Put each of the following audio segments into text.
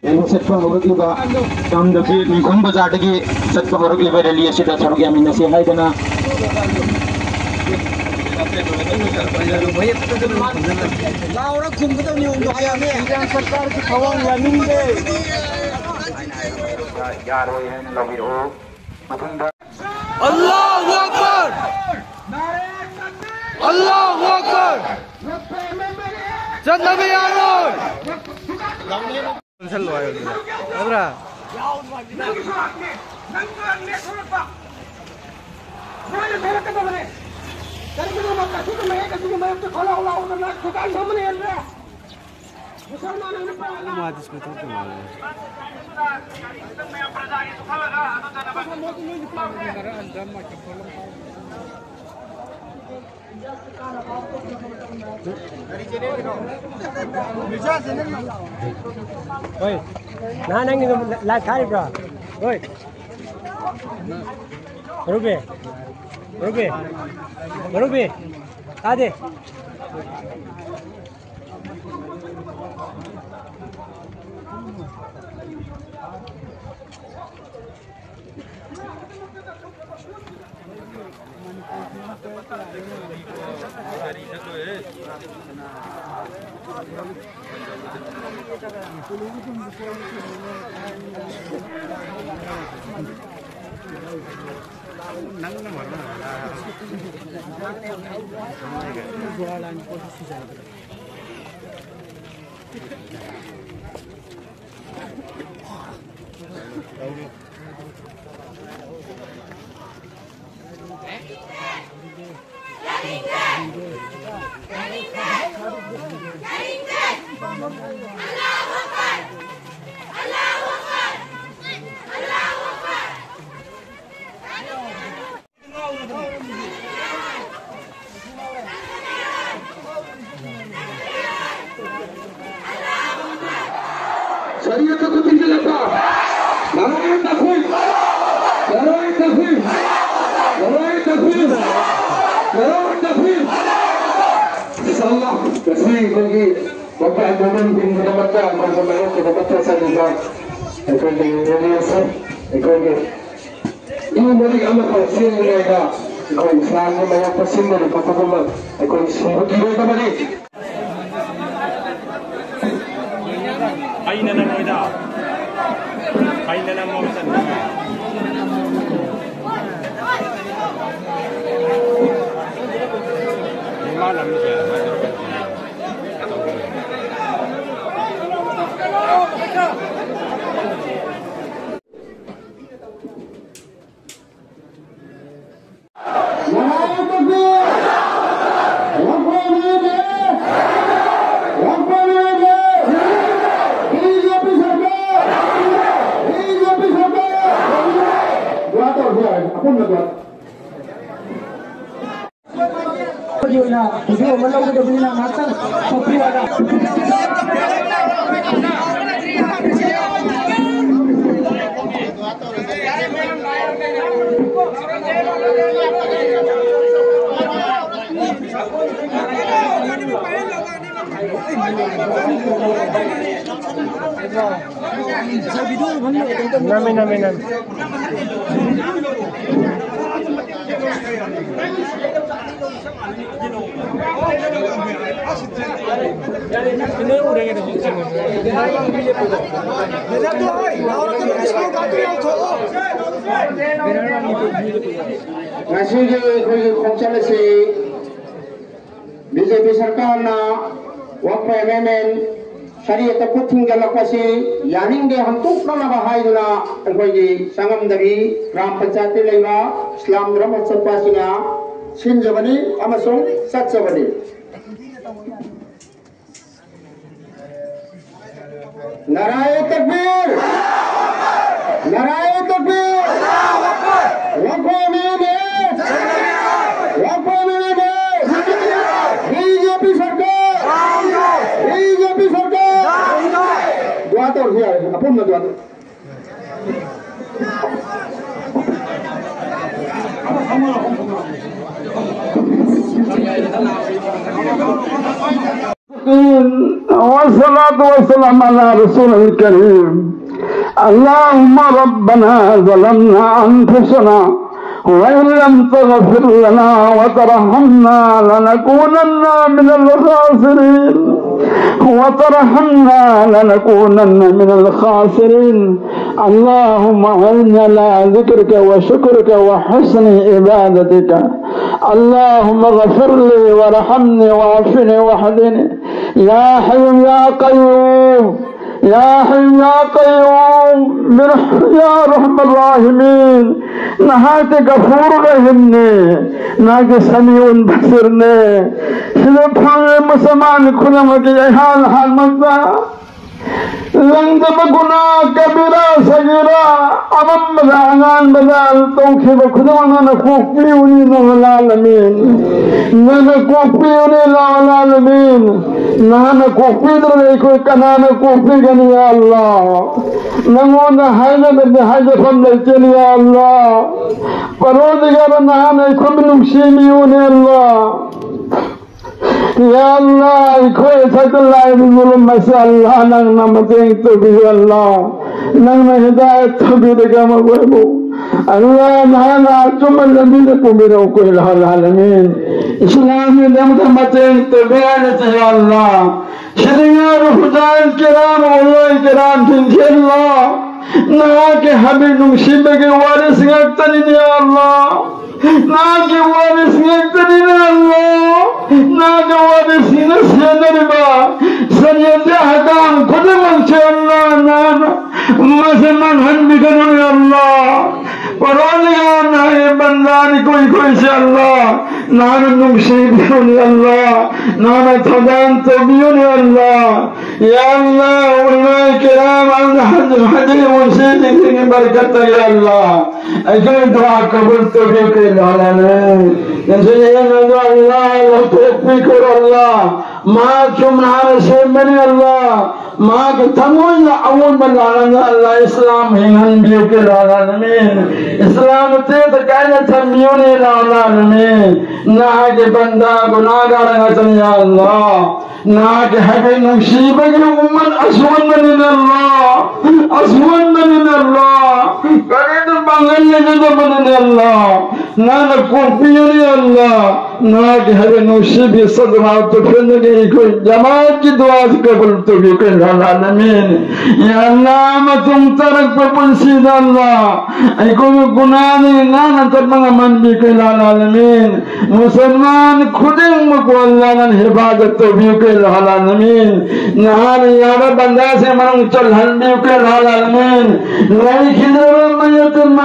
ꯆꯠꯄ ꯍꯧꯔꯛꯂꯤꯕ ꯇꯝꯗꯒꯤ ꯅꯤꯡꯈꯣꯡ ꯕꯖꯥꯔꯗꯒꯤ ꯆꯠꯄ ꯍꯧꯔꯛꯂꯤꯕ ꯔꯦꯂꯤ ꯑꯁꯤꯗ ꯁꯔꯨꯛ ꯌꯥꯃꯤꯟꯅꯁꯤ ꯍꯥꯏꯗꯅ लाउरा खुमगदब नियमदो हायामे केंद्र सरकार की खवांग यानिंगे यारोय है लबिरो मथंदा अल्लाहु अकबर अल्लाहु अकबर जननबी यारोय चल वायो अबरा Oi, nah nang ni live kali bro. Oi, Ruby, ada. शरीयत को तीजे लगा नारायण तकबीर नारायण तकबीर नारायण तकबीर नारायण तकबीर इंशाअल्लाह तस्वीर होगी बाबा मोहन बिन बच्चा मोहम्मद के बच्चा साजिदा एकोगे रेडियस एकोगे इन बड़ी अमर पर सीन लेगा एकोगे इस्लाम में मैं पसंद नहीं पता तो मैं एकोगे सुबह की रोज़ बनी Aina na moida. Aina na mo sa. Malam siya. video mana udah beli nak matang kopi ada Nami. BJP सरकारना वक्फ एमेंडमेंट शरीयत कुथिंगलकसी यानिंगे हंतुकना हाइदुना अखोगी संगमदगी ग्राम पंचायत लेबा इस्लाम धर्म चपासिना सिनजबनी अमसों सत्सबनी नारायण तकबीर नारायण तकबीर वक्फ एमेंडमेंट बीजेपी सरकार दुआ तो हुआ है अपन में दुआ तो العالمين والصلاة والسلام على رسول الكريم. اللهم ربنا ظلمنا أنفسنا وإن لم تغفر لنا وترحمنا لنكونن من الخاسرين اللهم أعنا على ذكرك وشكرك وحسن عبادتك. اللهم اغفر لي وارحمني وعافني واهدني يا حي يا قيوم يا حي يا قيوم يا رحم الراحمين. نهاك غفور رحمني نهاك سميع بصيرني سبحان مسلمان خدمة حال مقدار لن تبقنا كبيرا صغيرا أمام بدأنا بدأ توكيب خدمة نفوق بيوني العالمين نفوق بيوني العالمين نفوق بيدرني كنا نفوق بيجني يا الله نمونا هذا بدهاجة فملكين يا الله فرودكار نحن كم نمشيني الله Ya Allah, ikut satu lain belum masalah nang nama itu biar Allah, nang hidayat itu biar kamu ibu. Allah nana cuma lebih lebih ukul alamin. Islam ini nama itu biar ya Allah. Syariat Hudal Kiram Allah Kiram tinggi Allah. Nak habis nungsi bagi waris ngaktan ya Allah. Nak waris ngaktan ya Allah. Nak waris nasihat ba. Sanyata hakam kudaman Allah nana. Masaman hanbikan ya Allah. Parolian hai bandani koi se Allah. Nana nungsi biun ya Allah. Nana thadan tabiun ya Allah. Ya Allah ulama kiram Allah hadir وسيدك بركة يا الله أجل دعاء قبول توفيق العالمين نسينا الله وتوفيق الله ما كنا رسول من الله ما كتمون أول بالعالمين الله إسلام هنن بيوك العالمين إسلام تيت كائن تميون العالمين ناك بندا غناغار يا الله ناك هبي نصيبك الأمة أسوان من الله أسوان من الله كريم بانغني جدا من الله نانا كوفيون يا الله ناك هبي نصيبي صدرات تفندني كل جماعة دعاء قبل توفيق العالمين يا الله ما تمترك ببنسيد الله أيكم كناني نانا تبغى من بك العالمين مسلمان خدم مقولنا الحفاظة توفيق العالمين نهار يا رب الناس من تلهن بك العالمين لا يخدر من يتم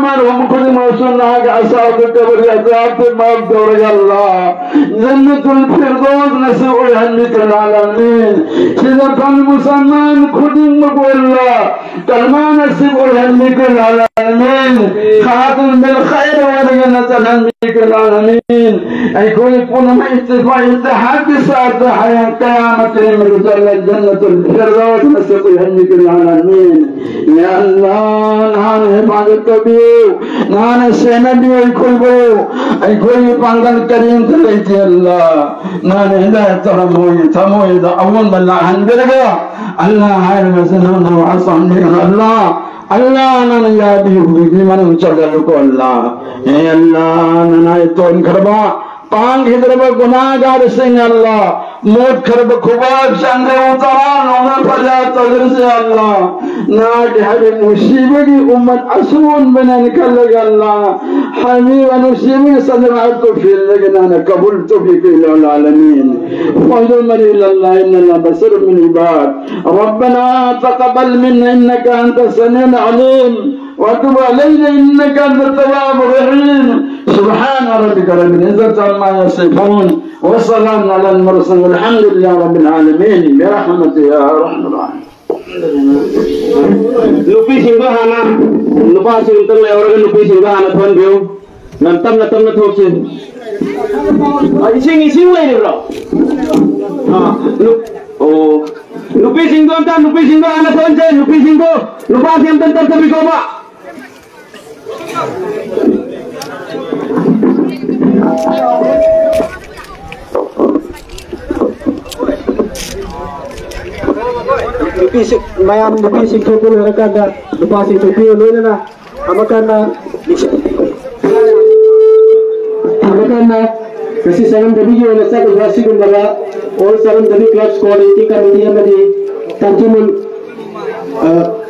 مرهم كل موسنا أصحاب القبر أصحاب المغفور يا الله جنة الفردوس نسوي بك العالمين سيدنا المسلمان خدم مقولنا كلمة نسوي بك العالمين خاتم بالخير ورجنة بك العالمين أيكون يكون ما اتحاد ساعة حياة قيامة من رجال الجنة الفردوس نسوي بك العالمين يا الله نحن حفاظة بيو نحن سنبي أيكون يبانغل كريم تلقي الله نحن هداية تموي أول بلا هنبرغا الله خير مسنون وعصام الله Allah nana ya bihi mana ucapkan Allah ya Allah nana itu kerba pang hidraba gunagar sing Allah mut kerba kubab sangre utaran orang pada tadris Allah nak hari musibah ki umat asun benar kalau Allah hamil musibah sadar tu fil lagi nana kabul tu fil alamin fadl mari Allah inna Allah basir min ibad Rabbana taqabbal minna innaka antas samiul alim وتب علينا إنك أنت التواب الرحيم سبحان ربك رب العزة عما يصفون وسلام على المرسلين والحمد لله رب العالمين برحمتك يا أرحم الراحمين. Lupi singgahana, lupa sinteng orang lupi singgahana tuan biu, nantam thoksin. Ising lagi bro. Oh, lupi singgahana tuan je, lupi singgah, lupa sinteng tapi kau mak. mayam nupisi thokul rakanda nupasi thupiyo loina amakana kasi salam dabi yo nasa wasi gundara all salam dabi clubs quality committee amadi tanjumun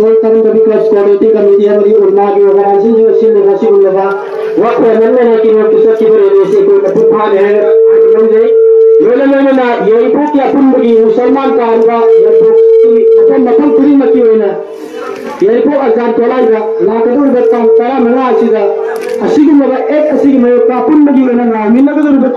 all salam dabi clubs quality committee amadi urmagi waransi jo sin wasi gundara wa ko nanne ki no kisa ki bere se ko na putha ne manje yola na yei ko ki apun bagi musalman ka anwa ya ko apun matam puri maki hoina yei ko azan tolai ga la kadur betam tara mana asida asigi mera ek asigi me kapun bagi na minna kadur bet